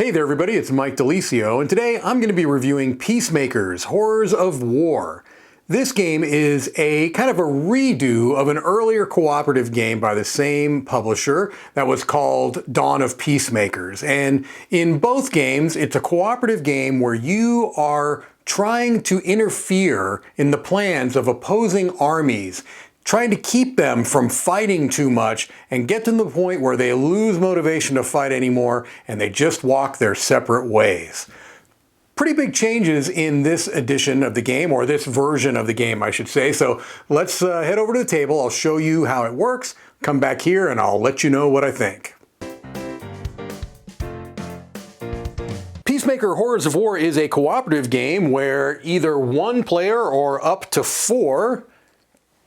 Hey there everybody, it's Mike DiLisio, and today I'm going to be reviewing Peacemakers, Horrors of War. This game is a kind of a redo of an earlier cooperative game by the same publisher that was called Dawn of Peacemakers. And in both games, it's a cooperative game where you are trying to interfere in the plans of opposing armies, trying to keep them from fighting too much and get to the point where they lose motivation to fight anymore and they just walk their separate ways. Pretty big changes in this edition of the game, or this version of the game, I should say. So let's head over to the table. I'll show you how it works. Come back here and I'll let you know what I think. Peacemaker Horrors of War is a cooperative game where either one player or up to four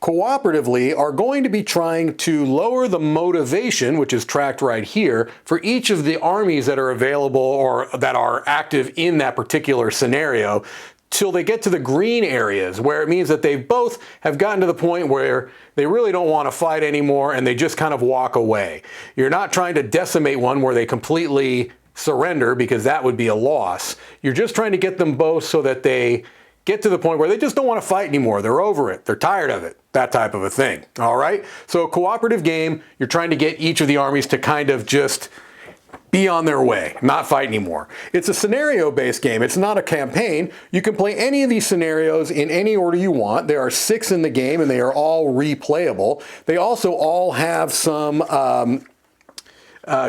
cooperatively are going to be trying to lower the motivation, which is tracked right here, for each of the armies that are available or that are active in that particular scenario till they get to the green areas, where it means that they both have gotten to the point where they really don't want to fight anymore and they just kind of walk away. You're not trying to decimate one where they completely surrender, because that would be a loss. You're just trying to get them both so that they get to the point where they just don't want to fight anymore. They're over it. They're tired of it. That type of a thing. All right? So a cooperative game, you're trying to get each of the armies to kind of just be on their way, not fight anymore. It's a scenario-based game. It's not a campaign. You can play any of these scenarios in any order you want. There are 6 in the game, and they are all replayable. They also all have some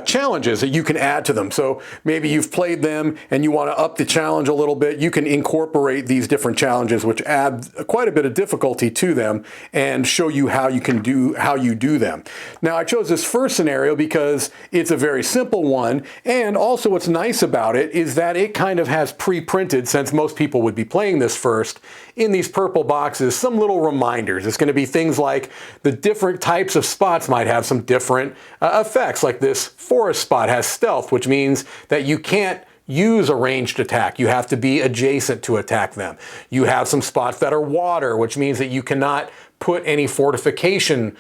challenges that you can add to them. So maybe you've played them and you want to up the challenge a little bit. You can incorporate these different challenges, which add quite a bit of difficulty to them and show you how you do them. Now, I chose this first scenario because it's a very simple one, and also what's nice about it is that it kind of has pre-printed, since most people would be playing this first, in these purple boxes, some little reminders. It's going to be things like the different types of spots might have some different effects, like this forest spot has stealth, which means that you can't use a ranged attack. You have to be adjacent to attack them. You have some spots that are water, which means that you cannot put any fortification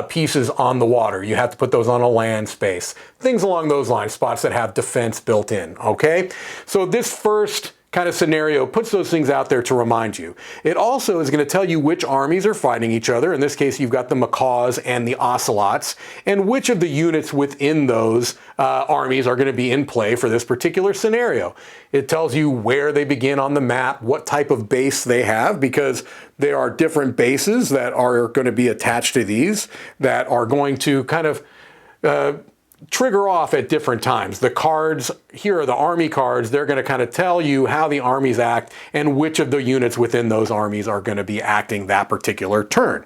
pieces on the water. You have to put those on a land space. Things along those lines, spots that have defense built in, okay? So this first kind of scenario puts those things out there to remind you. It also is going to tell you which armies are fighting each other. In this case, you've got the macaws and the ocelots, and which of the units within those armies are going to be in play for this particular scenario. It tells you where they begin on the map, what type of base they have, because there are different bases that are going to be attached to these that are going to kind of trigger off at different times. The cards, here are the army cards. They're going to kind of tell you how the armies act and which of the units within those armies are going to be acting that particular turn.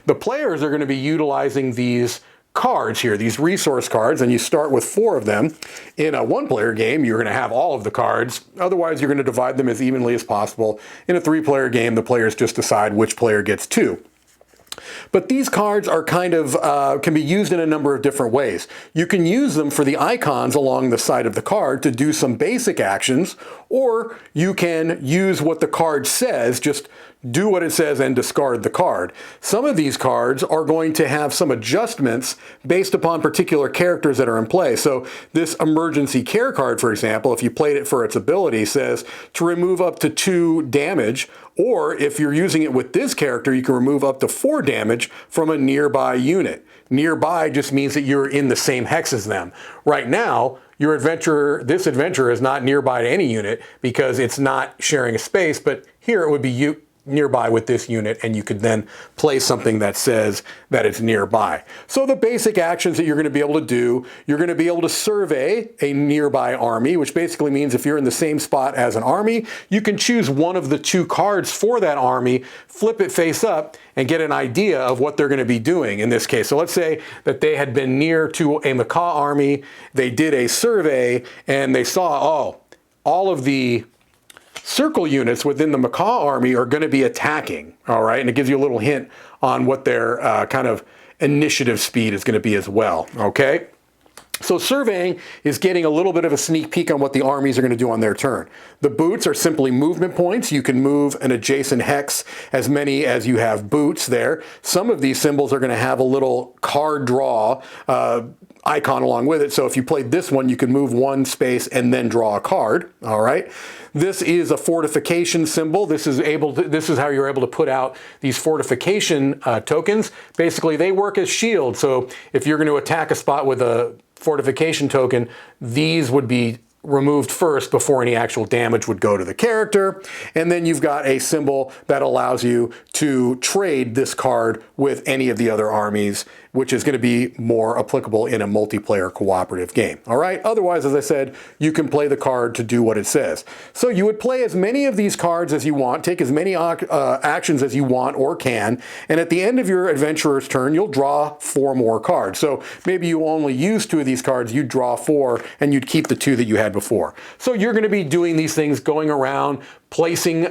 The players are going to be utilizing these cards here, these resource cards, and you start with 4 of them. In a one-player game, you're going to have all of the cards. Otherwise, you're going to divide them as evenly as possible. In a 3-player game, the players just decide which player gets 2. But these cards are kind of, can be used in a number of different ways. You can use them for the icons along the side of the card to do some basic actions, or you can use what the card says, just do what it says and discard the card. Some of these cards are going to have some adjustments based upon particular characters that are in play. So this emergency care card, for example, if you played it for its ability, says to remove up to 2 damage, or if you're using it with this character, you can remove up to 4 damage from a nearby unit. Nearby just means that you're in the same hex as them. Right now, this adventurer is not nearby to any unit because it's not sharing a space, but here it would be nearby with this unit, and you could then play something that says that it's nearby. So the basic actions that you're going to be able to do, you're going to be able to survey a nearby army, which basically means if you're in the same spot as an army, you can choose one of the 2 cards for that army, flip it face up, and get an idea of what they're going to be doing in this case. So let's say that they had been near to a macaw army, they did a survey, and they saw, oh, all of the circle units within the macaw army are going to be attacking, all right? And it gives you a little hint on what their kind of initiative speed is going to be as well, okay? So surveying is getting a little bit of a sneak peek on what the armies are going to do on their turn. The boots are simply movement points. You can move an adjacent hex as many as you have boots there. Some of these symbols are going to have a little card draw icon along with it. So if you played this one, you can move one space and then draw a card. All right. This is a fortification symbol. This is how you're able to put out these fortification tokens. Basically, they work as shields. So if you're going to attack a spot with a fortification token, these would be removed first before any actual damage would go to the character. And then you've got a symbol that allows you to trade this card with any of the other armies, which is going to be more applicable in a multiplayer cooperative game. All right. Otherwise, as I said, you can play the card to do what it says. So you would play as many of these cards as you want, take as many actions as you want or can, and at the end of your adventurer's turn, you'll draw 4 more cards. So maybe you only use 2 of these cards, you'd draw 4, and you'd keep the 2 that you had before. So you're going to be doing these things, going around, placing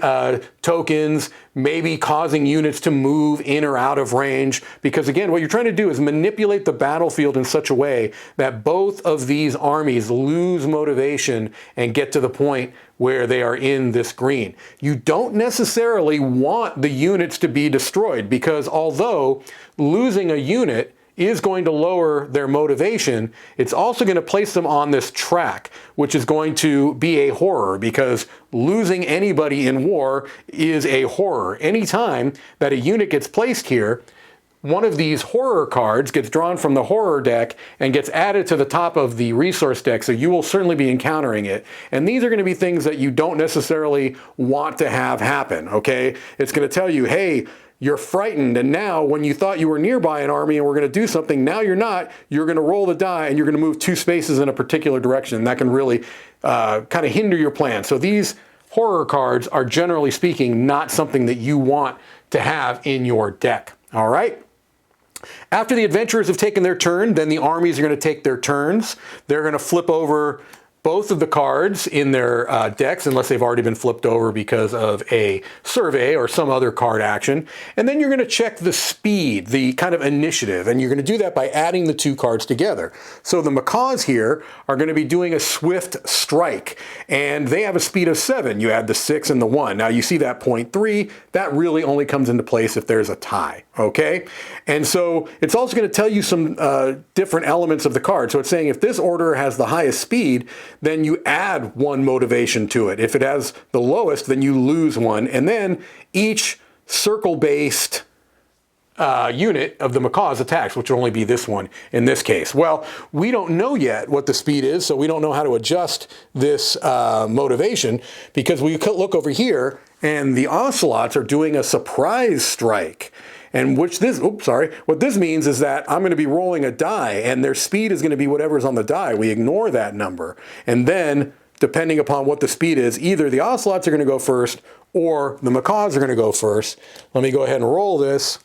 tokens, maybe causing units to move in or out of range. Because again, what you're trying to do is manipulate the battlefield in such a way that both of these armies lose motivation and get to the point where they are in this green. You don't necessarily want the units to be destroyed, because although losing a unit is going to lower their motivation, it's also going to place them on this track, which is going to be a horror, because losing anybody in war is a horror. Anytime that a unit gets placed here, one of these horror cards gets drawn from the horror deck and gets added to the top of the resource deck, so you will certainly be encountering it. And these are going to be things that you don't necessarily want to have happen, okay? It's going to tell you, hey, you're frightened, and now when you thought you were nearby an army and were going to do something, now you're not. You're going to roll the die and you're going to move 2 spaces in a particular direction. And that can really kind of hinder your plan. So these horror cards are, generally speaking, not something that you want to have in your deck. All right? After the adventurers have taken their turn, then the armies are going to take their turns. They're going to flip over both of the cards in their decks, unless they've already been flipped over because of a survey or some other card action. And then you're going to check the speed, the kind of initiative, and you're going to do that by adding the 2 cards together. So the macaws here are going to be doing a swift strike, and they have a speed of 7. You add the 6 and the 1. Now you see that 0.3, that really only comes into place if there's a tie, okay? And so it's also going to tell you some different elements of the card. So it's saying if this order has the highest speed, then you add 1 motivation to it. If it has the lowest, then you lose 1. And then each circle-based unit of the macaw's attacks, which will only be this one in this case. Well, we don't know yet what the speed is, so we don't know how to adjust this motivation, because we could look over here and the ocelots are doing a surprise strike. And what this means is that I'm going to be rolling a die, and their speed is going to be whatever's on the die. We ignore that number. And then, depending upon what the speed is, either the ocelots are going to go first or the macaws are going to go first. Let me go ahead and roll this.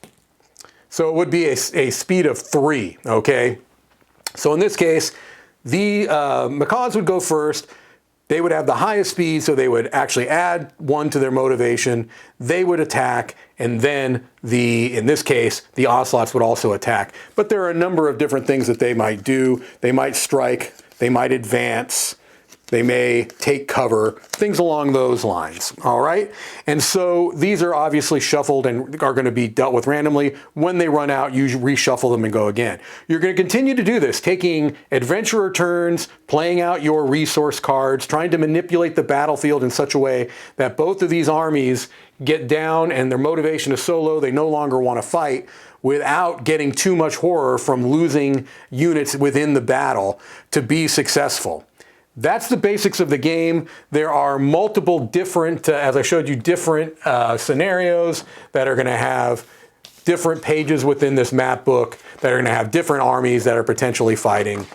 So it would be a speed of 3, okay? So in this case, the macaws would go first. They would have the highest speed, so they would actually add 1 to their motivation. They would attack, and then in this case, the ocelots would also attack. But there are a number of different things that they might do. They might strike, they might advance, they may take cover, things along those lines, all right? And so these are obviously shuffled and are going to be dealt with randomly. When they run out, you reshuffle them and go again. You're going to continue to do this, taking adventurer turns, playing out your resource cards, trying to manipulate the battlefield in such a way that both of these armies get down and their motivation is so low they no longer want to fight, without getting too much horror from losing units within the battle to be successful. That's the basics of the game. There are multiple different, as I showed you, different scenarios that are going to have different pages within this map book that are going to have different armies that are potentially fighting,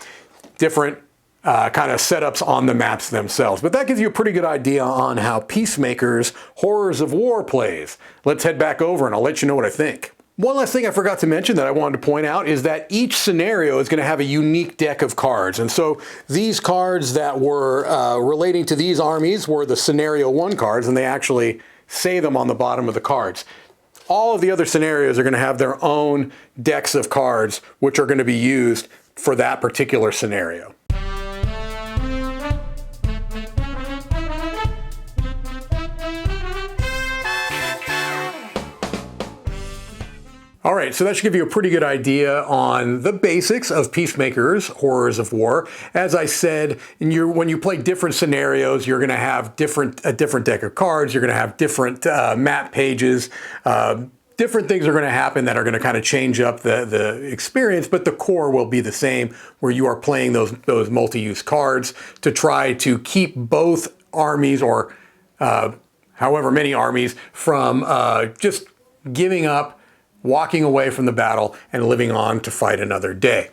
different kind of setups on the maps themselves. But that gives you a pretty good idea on how Peacemakers Horrors of War plays. Let's head back over and I'll let you know what I think. One last thing I forgot to mention that I wanted to point out is that each scenario is going to have a unique deck of cards. And so these cards that were relating to these armies were the Scenario 1 cards, and they actually say them on the bottom of the cards. All of the other scenarios are going to have their own decks of cards, which are going to be used for that particular scenario. All right, so that should give you a pretty good idea on the basics of Peacemakers, Horrors of War. As I said, when you play different scenarios, you're going to have a different deck of cards. You're going to have different map pages. Different things are going to happen that are going to kind of change up the experience, but the core will be the same, where you are playing those multi-use cards to try to keep both armies, or however many armies, from just giving up, walking away from the battle, and living on to fight another day.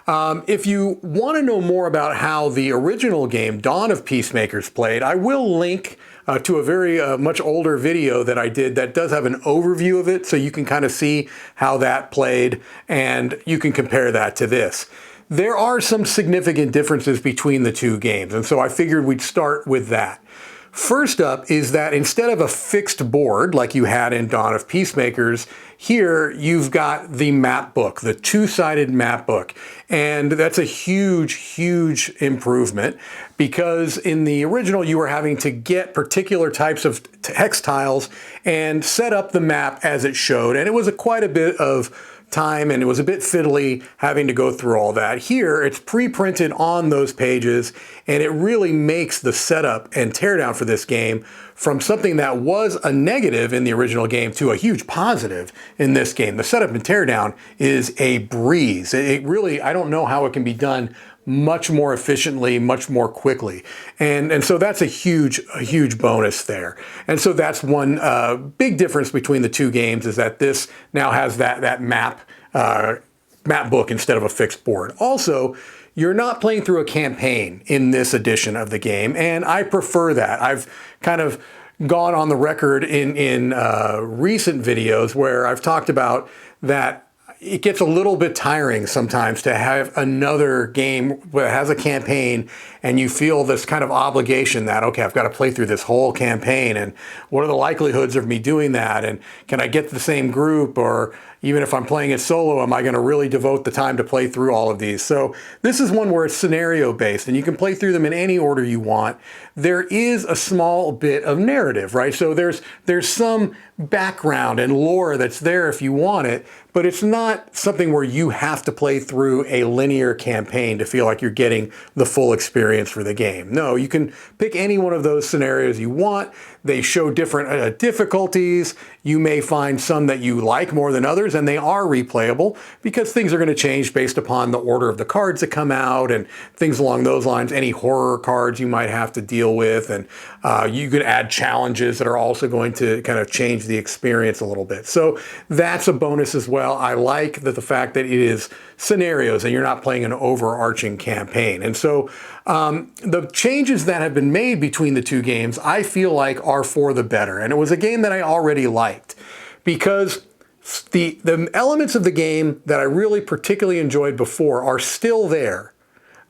If you want to know more about how the original game, Dawn of Peacemakers, played, I will link to a very much older video that I did that does have an overview of it, so you can kind of see how that played, and you can compare that to this. There are some significant differences between the two games, and so I figured we'd start with that. First up is that instead of a fixed board like you had in Dawn of Peacemakers, here you've got the map book, the two-sided map book. And that's a huge, huge improvement, because in the original you were having to get particular types of hex tiles and set up the map as it showed. And it was quite a bit of time, and it was a bit fiddly having to go through all that. Here, it's pre-printed on those pages, and it really makes the setup and teardown for this game from something that was a negative in the original game to a huge positive in this game. The setup and teardown is a breeze. It really, I don't know how it can be done much more efficiently, much more quickly. And so that's a huge bonus there. And so that's one big difference between the two games, is that this now has that map book instead of a fixed board. Also, you're not playing through a campaign in this edition of the game, and I prefer that. I've kind of gone on the record in recent videos where I've talked about that it gets a little bit tiring sometimes to have another game that has a campaign, and you feel this kind of obligation that, okay, I've got to play through this whole campaign, and what are the likelihoods of me doing that, and can I get the same group, or even if I'm playing it solo, am I going to really devote the time to play through all of these? So this is one where it's scenario based, and you can play through them in any order you want. There is a small bit of narrative, right? So there's some background and lore that's there if you want it, but it's not something where you have to play through a linear campaign to feel like you're getting the full experience for the game. No, you can pick any one of those scenarios you want. They show different difficulties. You may find some that you like more than others, and they are replayable because things are going to change based upon the order of the cards that come out and things along those lines. Any horror cards you might have to deal with, and you could add challenges that are also going to kind of change the experience a little bit. So that's a bonus as well. I like the fact that it is scenarios and you're not playing an overarching campaign. And so the changes that have been made between the two games, I feel like, are for the better. And it was a game that I already liked, because the elements of the game that I really particularly enjoyed before are still there.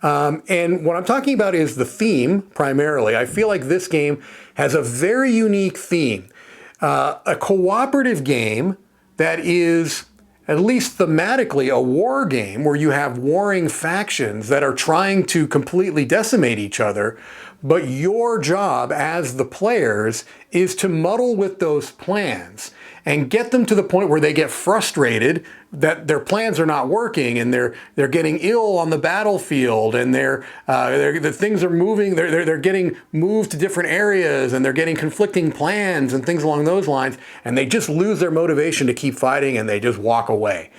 And what I'm talking about is the theme, primarily. I feel like this game has a very unique theme. A cooperative game that is, at least thematically, a war game where you have warring factions that are trying to completely decimate each other, but your job as the players is to muddle with those plans and get them to the point where they get frustrated that their plans are not working, and they're getting ill on the battlefield, and the things are moving. They're getting moved to different areas, and they're getting conflicting plans and things along those lines, and they just lose their motivation to keep fighting, and they just walk away.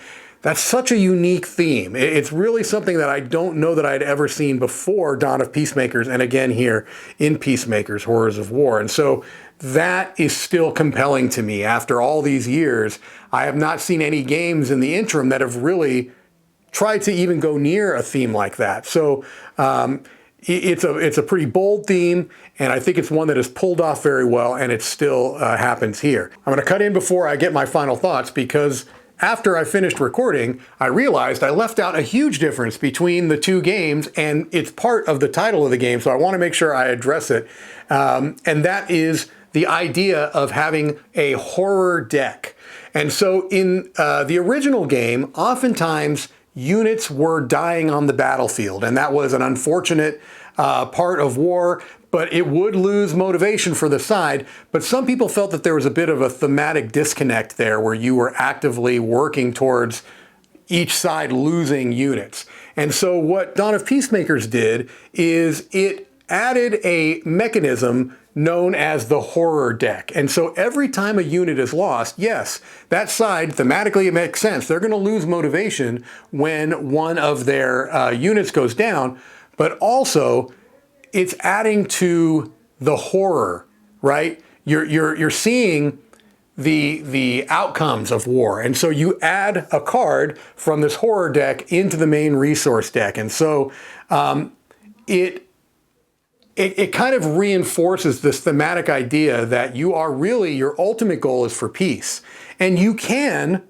That's such a unique theme. It's really something that I don't know that I'd ever seen before Dawn of Peacemakers, and again here in Peacemakers, Horrors of War. And so that is still compelling to me. After all these years, I have not seen any games in the interim that have really tried to even go near a theme like that. So it's a pretty bold theme, and I think it's one that is pulled off very well, and it still happens here. I'm going to cut in before I get my final thoughts, because after I finished recording, I realized I left out a huge difference between the two games, and it's part of the title of the game, so I want to make sure I address it. And that is the idea of having a horror deck. And so in the original game, oftentimes units were dying on the battlefield, and that was an unfortunate part of war, but it would lose motivation for the side. But some people felt that there was a bit of a thematic disconnect there where you were actively working towards each side losing units. And so what Dawn of Peacemakers did is it added a mechanism known as the horror deck. And so every time a unit is lost, yes, that side, thematically it makes sense. They're going to lose motivation when one of their units goes down, but also it's adding to the horror, right? You're seeing the outcomes of war. And so you add a card from this horror deck into the main resource deck. And so it kind of reinforces this thematic idea that you are really, your ultimate goal is for peace. And you can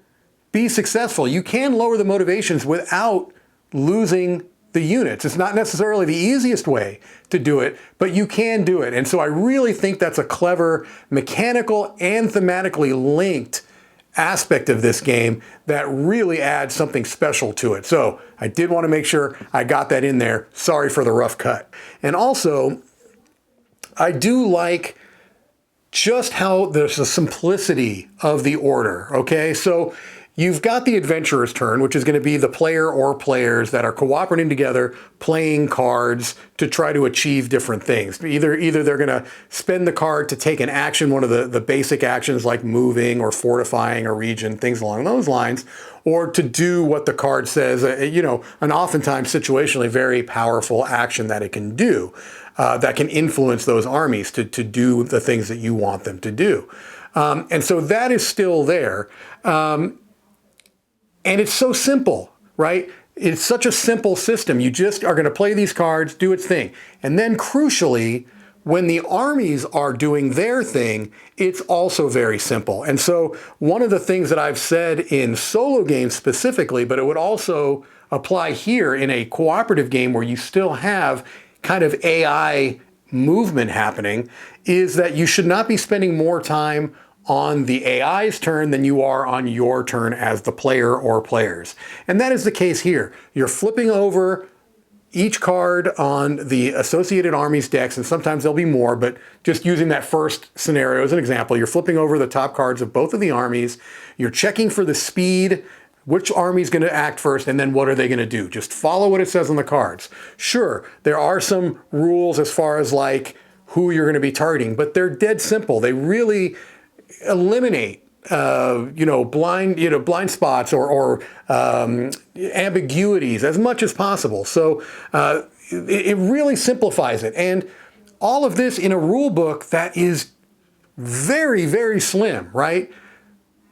be successful. You can lower the motivations without losing the units. It's not necessarily the easiest way to do it, but you can do it. And so I really think that's a clever mechanical and thematically linked aspect of this game that really adds something special to it. So I did want to make sure I got that in there. Sorry for the rough cut. And also, I do like just how there's the simplicity of the order, okay? So you've got the adventurer's turn, which is going to be the player or players that are cooperating together, playing cards to try to achieve different things. Either they're going to spend the card to take an action, one of the basic actions like moving or fortifying a region, things along those lines, or to do what the card says, an oftentimes situationally very powerful action that it can do, that can influence those armies to do the things that you want them to do. And so that is still there. And it's so simple, right? It's such a simple system. You just are going to play these cards, do its thing. And then crucially, when the armies are doing their thing, it's also very simple. And so one of the things that I've said in solo games specifically, but it would also apply here in a cooperative game where you still have kind of AI movement happening, is that you should not be spending more time on the AI's turn than you are on your turn as the player or players. And that is the case here. You're flipping over each card on the associated armies decks, and sometimes there'll be more, but just using that first scenario as an example, you're flipping over the top cards of both of the armies, you're checking for the speed, which army's going to act first, and then what are they going to do? Just follow what it says on the cards. Sure, there are some rules as far as like who you're going to be targeting, but they're dead simple. They really eliminate blind spots or ambiguities as much as possible. So it really simplifies it. And all of this in a rule book that is very, very slim, right?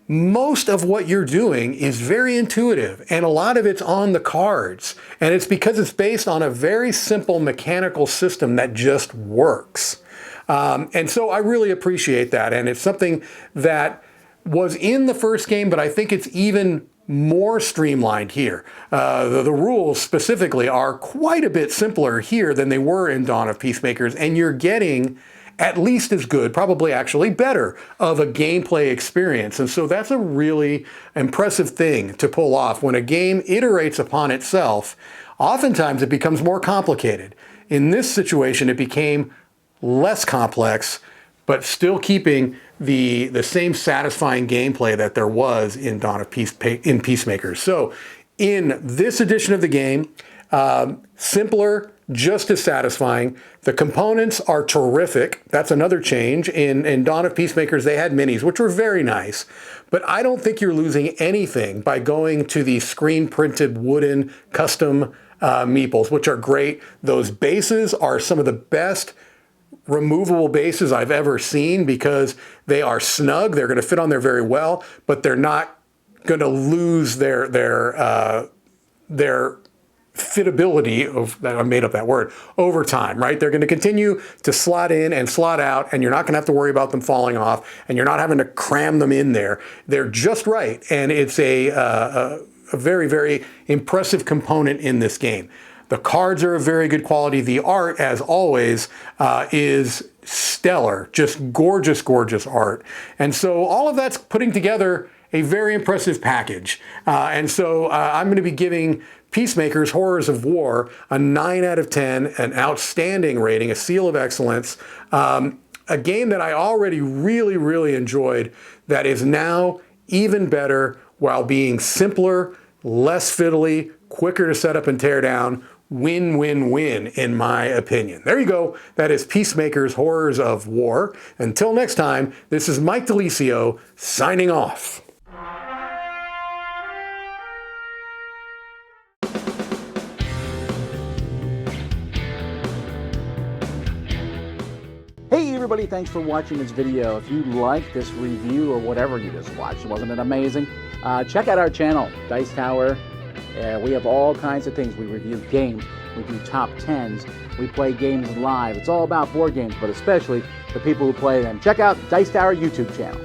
Most of what you're doing is very intuitive, and a lot of it's on the cards. And it's because it's based on a very simple mechanical system that just works. And so I really appreciate that. And it's something that was in the first game, but I think it's even more streamlined here. The rules specifically are quite a bit simpler here than they were in Dawn of Peacemakers, and you're getting at least as good, probably actually better, of a gameplay experience. And so that's a really impressive thing to pull off. When a game iterates upon itself, oftentimes it becomes more complicated. In this situation, it became less complex, but still keeping the same satisfying gameplay that there was in Dawn of Peacemakers. So in this edition of the game, simpler, just as satisfying. The components are terrific. That's another change. In Dawn of Peacemakers, they had minis, which were very nice. But I don't think you're losing anything by going to the screen-printed wooden custom meeples, which are great. Those bases are some of the best removable bases I've ever seen because they are snug. They're going to fit on there very well, but they're not going to lose their fitability of, I made up that word, over time, right? They're going to continue to slot in and slot out, and you're not going to have to worry about them falling off, and you're not having to cram them in there. They're just right, and it's a very, very impressive component in this game. The cards are of very good quality. The art, as always, is stellar. Just gorgeous, gorgeous art. And so all of that's putting together a very impressive package. And so I'm going to be giving Peacemakers Horrors of War a 9 out of 10, an outstanding rating, a seal of excellence. A game that I already really enjoyed that is now even better while being simpler, less fiddly, quicker to set up and tear down. Win-win-win, in my opinion. There you go. That is Peacemakers Horrors of War. Until next time, this is Mike DiLisio signing off. Hey everybody, thanks for watching this video. If you like this review or whatever you just watched, wasn't it amazing? Check out our channel, Dice Tower. We have all kinds of things. We review games, we do top 10s, we play games live. It's all about board games, but especially the people who play them. Check out Dice Tower YouTube channel.